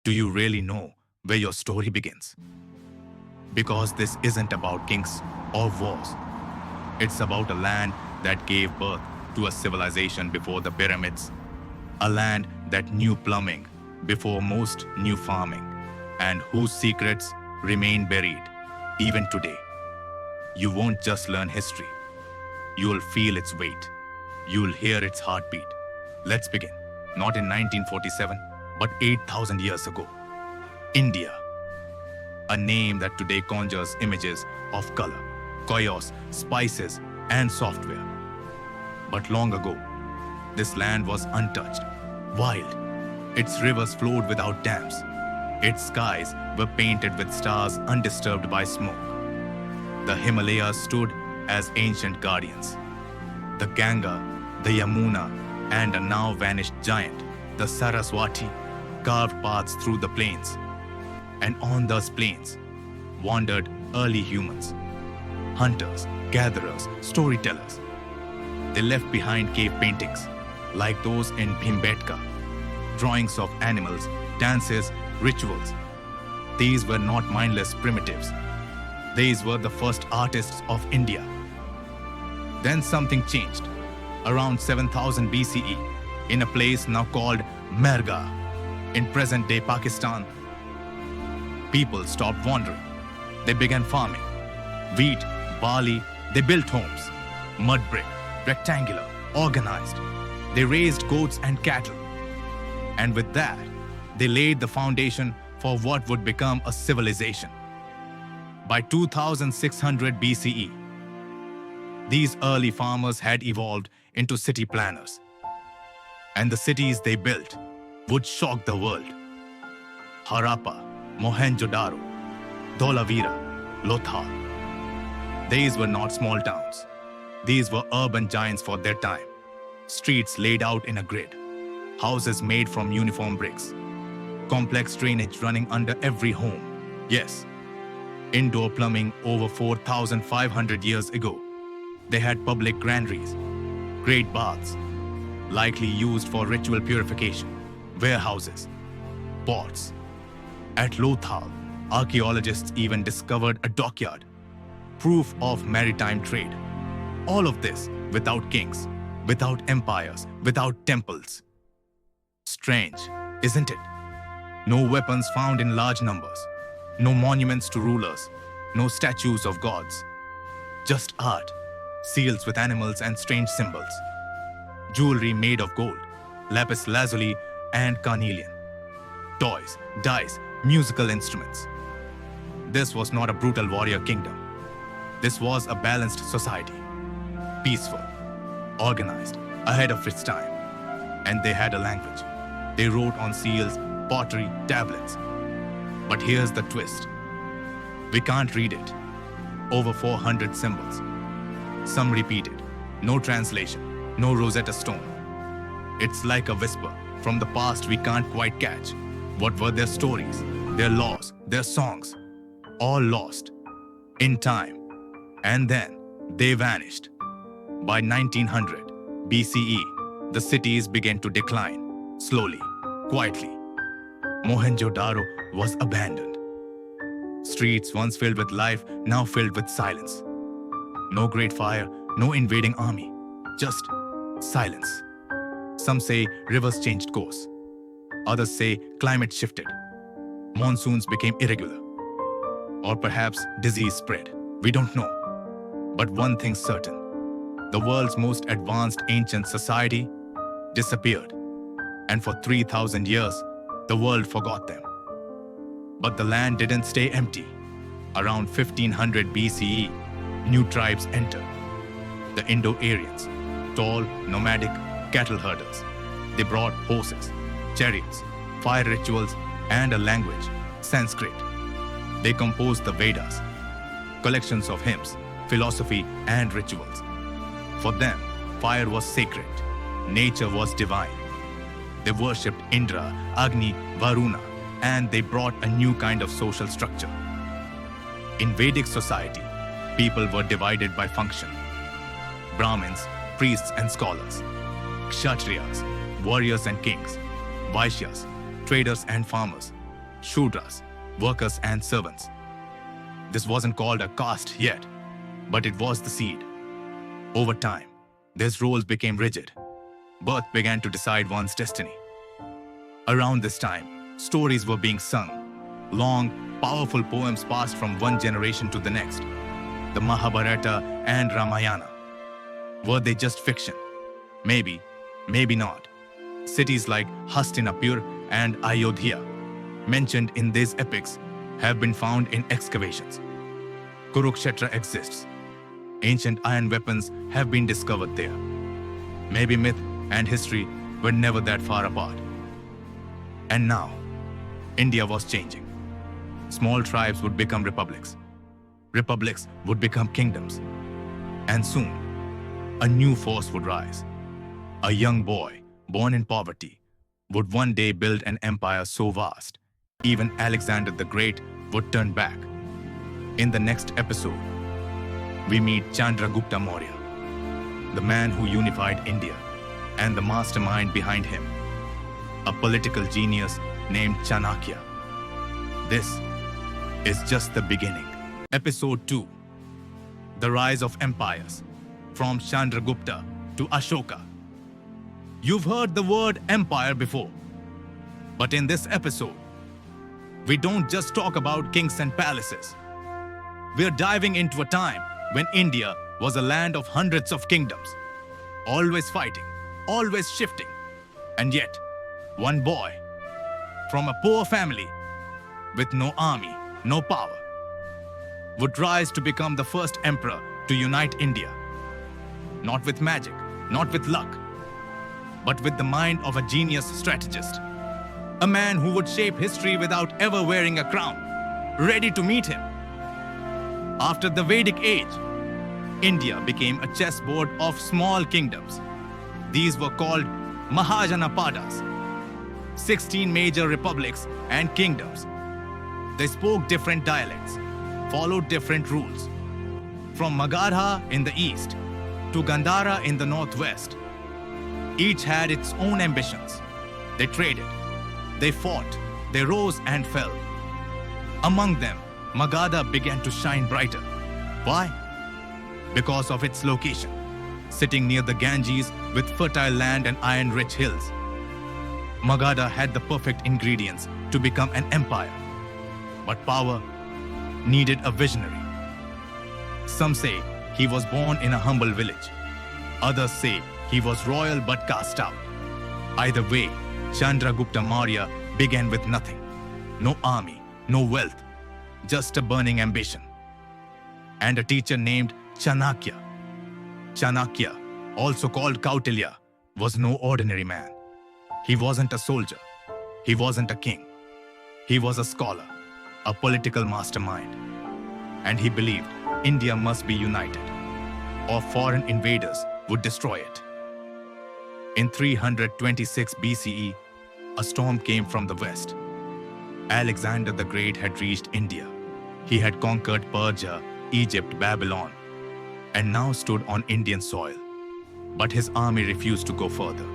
Do you really know where your story begins? Because this isn't about kings or wars. It's about a land that gave birth to a civilization before the pyramids, a land that knew plumbing before most knew farming, and whose secrets remain buried even today. You won't just learn history, you'll feel its weight. You'll hear its heartbeat. Let's begin. Not in 1947, but 8,000 years ago. India. A name that today conjures images of color, chaos, spices, and software. But long ago, this land was untouched, wild. Its rivers flowed without dams. Its skies were painted with stars undisturbed by smoke. The Himalayas stood as ancient guardians. The Ganga, the Yamuna, and a now vanished giant, the Saraswati, carved paths through the plains. And on those plains wandered early humans, hunters, gatherers, storytellers. They left behind cave paintings, like those in Bhimbetka, drawings of animals, dances, rituals. These were not mindless primitives. These were the first artists of India. Then something changed. Around 7000 BCE, in a place now called Mehrgarh, in present-day Pakistan, people stopped wandering. They began farming. Wheat, barley, they built homes. Mud brick, rectangular, organized. They raised goats and cattle. And with that, they laid the foundation for what would become a civilization. By 2600 BCE, these early farmers had evolved into city planners. And the cities they built would shock the world. Harappa, Mohenjo-Daro, Dholavira, Lothal. These were not small towns. These were urban giants for their time. Streets laid out in a grid. Houses made from uniform bricks. Complex drainage running under every home. Yes, indoor plumbing over 4,500 years ago. They had public granaries, great baths, likely used for ritual purification, warehouses, ports. At Lothal, archaeologists even discovered a dockyard, proof of maritime trade. All of this without kings, without empires, without temples. Strange, isn't it? No weapons found in large numbers, no monuments to rulers, no statues of gods. Just art, seals with animals and strange symbols. Jewelry made of gold, lapis lazuli and carnelian. Toys, dice, musical instruments. This was not a brutal warrior kingdom. This was a balanced society. Peaceful, organized, ahead of its time. And they had a language. They wrote on seals, pottery, tablets. But here's the twist. We can't read it. Over 400 symbols. Some repeated. No translation. No Rosetta Stone. It's like a whisper from the past we can't quite catch. What were their stories, their laws, their songs? All lost. In time. And then they vanished. By 1900 BCE, the cities began to decline. Slowly, quietly. Mohenjo-Daro was abandoned. Streets once filled with life, now filled with silence. No great fire, no invading army. Just silence. Some say rivers changed course. Others say climate shifted. Monsoons became irregular. Or perhaps disease spread. We don't know. But one thing's certain. The world's most advanced ancient society disappeared. And for 3,000 years, the world forgot them. But the land didn't stay empty. Around 1500 BCE, new tribes entered. The Indo-Aryans, tall, nomadic cattle herders. They brought horses, chariots, fire rituals, and a language, Sanskrit. They composed the Vedas, collections of hymns, philosophy, and rituals. For them, fire was sacred. Nature was divine. They worshipped Indra, Agni, Varuna, and they brought a new kind of social structure. In Vedic society, people were divided by function. Brahmins, priests and scholars. Kshatriyas, warriors and kings. Vaishyas, traders and farmers. Shudras, workers and servants. This wasn't called a caste yet, but it was the seed. Over time, these roles became rigid. Birth began to decide one's destiny. Around this time, stories were being sung. Long, powerful poems passed from one generation to the next. The Mahabharata and Ramayana. Were they just fiction? Maybe, maybe not. Cities like Hastinapur and Ayodhya, mentioned in these epics, have been found in excavations. Kurukshetra exists. Ancient iron weapons have been discovered there. Maybe myth and history were never that far apart. And now, India was changing. Small tribes would become republics. Republics would become kingdoms. And soon, a new force would rise. A young boy, born in poverty, would one day build an empire so vast, even Alexander the Great would turn back. In the next episode, we meet Chandragupta Maurya, the man who unified India, and the mastermind behind him, a political genius named Chanakya. This is just the beginning. Episode 2. The Rise of Empires, from Chandragupta to Ashoka. You've heard the word empire before, but in this episode, we don't just talk about kings and palaces. We're diving into a time when India was a land of hundreds of kingdoms, always fighting, always shifting, and yet, one boy from a poor family with no army, no power, would rise to become the first emperor to unite India. Not with magic, not with luck, but with the mind of a genius strategist. A man who would shape history without ever wearing a crown, ready to meet him. After the Vedic age, India became a chessboard of small kingdoms. These were called Mahajanapadas, 16 major republics and kingdoms. They spoke different dialects, followed different rules. From Magadha in the east to Gandhara in the northwest, each had its own ambitions. They traded, they fought, they rose and fell. Among them, Magadha began to shine brighter. Why? Because of its location, sitting near the Ganges with fertile land and iron-rich hills. Magadha had the perfect ingredients to become an empire. But power needed a visionary. Some say he was born in a humble village. Others say he was royal but cast out. Either way, Chandragupta Maurya began with nothing. No army, no wealth, just a burning ambition. And a teacher named Chanakya. Chanakya, also called Kautilya, was no ordinary man. He wasn't a soldier. He wasn't a king. He was a scholar, a political mastermind. And he believed India must be united, or foreign invaders would destroy it. In 326 BCE, a storm came from the west. Alexander the Great had reached India. He had conquered Persia, Egypt, Babylon, and now stood on Indian soil. But his army refused to go further.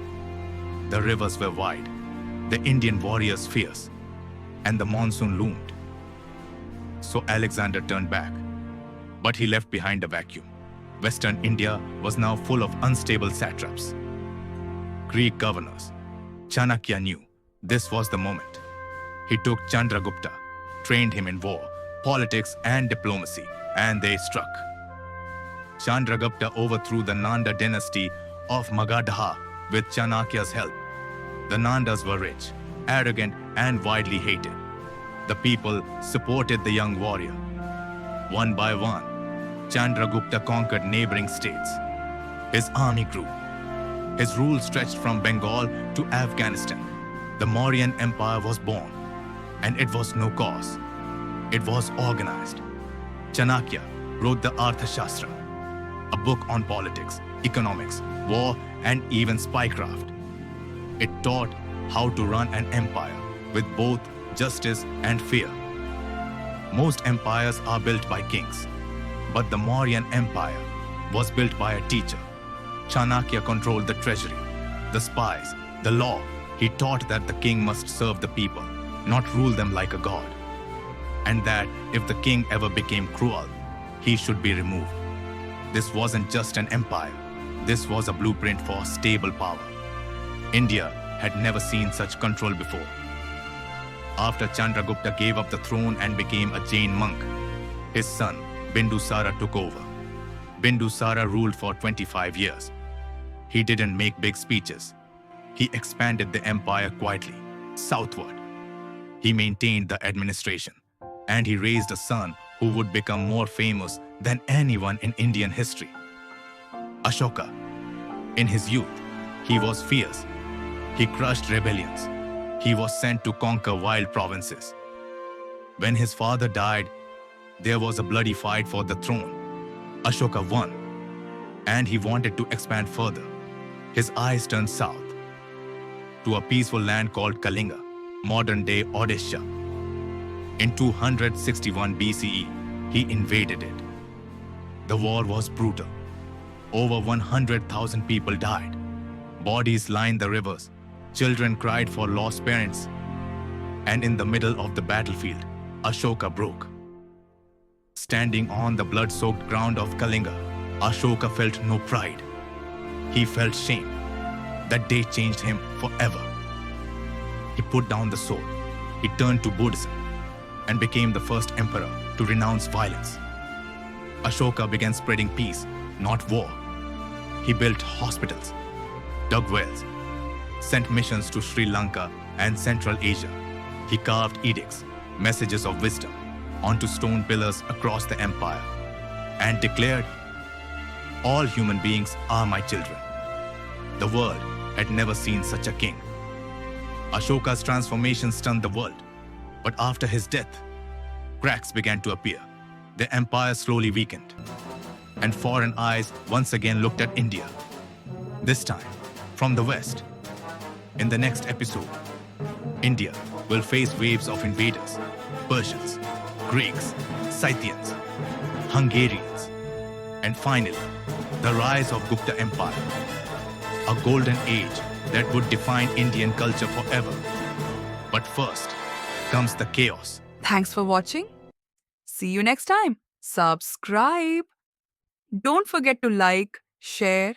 The rivers were wide, the Indian warriors fierce, and the monsoon loomed. So Alexander turned back, but he left behind a vacuum. Western India was now full of unstable satraps, Greek governors. Chanakya knew this was the moment. He took Chandragupta, trained him in war, politics and diplomacy, and they struck. Chandragupta overthrew the Nanda dynasty of Magadha with Chanakya's help. The Nandas were rich, arrogant, and widely hated. The people supported the young warrior. One by one, Chandragupta conquered neighboring states. His army grew. His rule stretched from Bengal to Afghanistan. The Mauryan Empire was born, and it was no cause. It was organized. Chanakya wrote the Arthashastra, a book on politics, economics, war, and even spycraft. It taught how to run an empire with both justice and fear. Most empires are built by kings, but the Mauryan Empire was built by a teacher. Chanakya controlled the treasury, the spies, the law. He taught that the king must serve the people, not rule them like a god. And that if the king ever became cruel, he should be removed. This wasn't just an empire. This was a blueprint for stable power. India had never seen such control before. After Chandragupta gave up the throne and became a Jain monk, his son Bindusara took over. Bindusara ruled for 25 years. He didn't make big speeches. He expanded the empire quietly, southward. He maintained the administration, and he raised a son who would become more famous than anyone in Indian history. Ashoka. In his youth, he was fierce. He crushed rebellions. He was sent to conquer wild provinces. When his father died, there was a bloody fight for the throne. Ashoka won, and he wanted to expand further. His eyes turned south, to a peaceful land called Kalinga, modern-day Odisha. In 261 BCE, he invaded it. The war was brutal. Over 100,000 people died. Bodies lined the rivers. Children cried for lost parents. And in the middle of the battlefield, Ashoka broke. Standing on the blood-soaked ground of Kalinga, Ashoka felt no pride. He felt shame. That day changed him forever. He put down the sword. He turned to Buddhism and became the first emperor to renounce violence. Ashoka began spreading peace, not war. He built hospitals, dug wells, sent missions to Sri Lanka and Central Asia. He carved edicts, messages of wisdom, onto stone pillars across the empire and declared, "All human beings are my children." The world had never seen such a king. Ashoka's transformation stunned the world, but after his death, cracks began to appear. The empire slowly weakened, and foreign eyes once again looked at India, this time from the west. In the next episode, India will face waves of invaders, Persians, Greeks, Scythians, Hungarians, and finally, the rise of Gupta Empire, a golden age that would define Indian culture forever. But first comes the chaos. Thanks for watching. See you next time. Subscribe. Don't forget to like, share,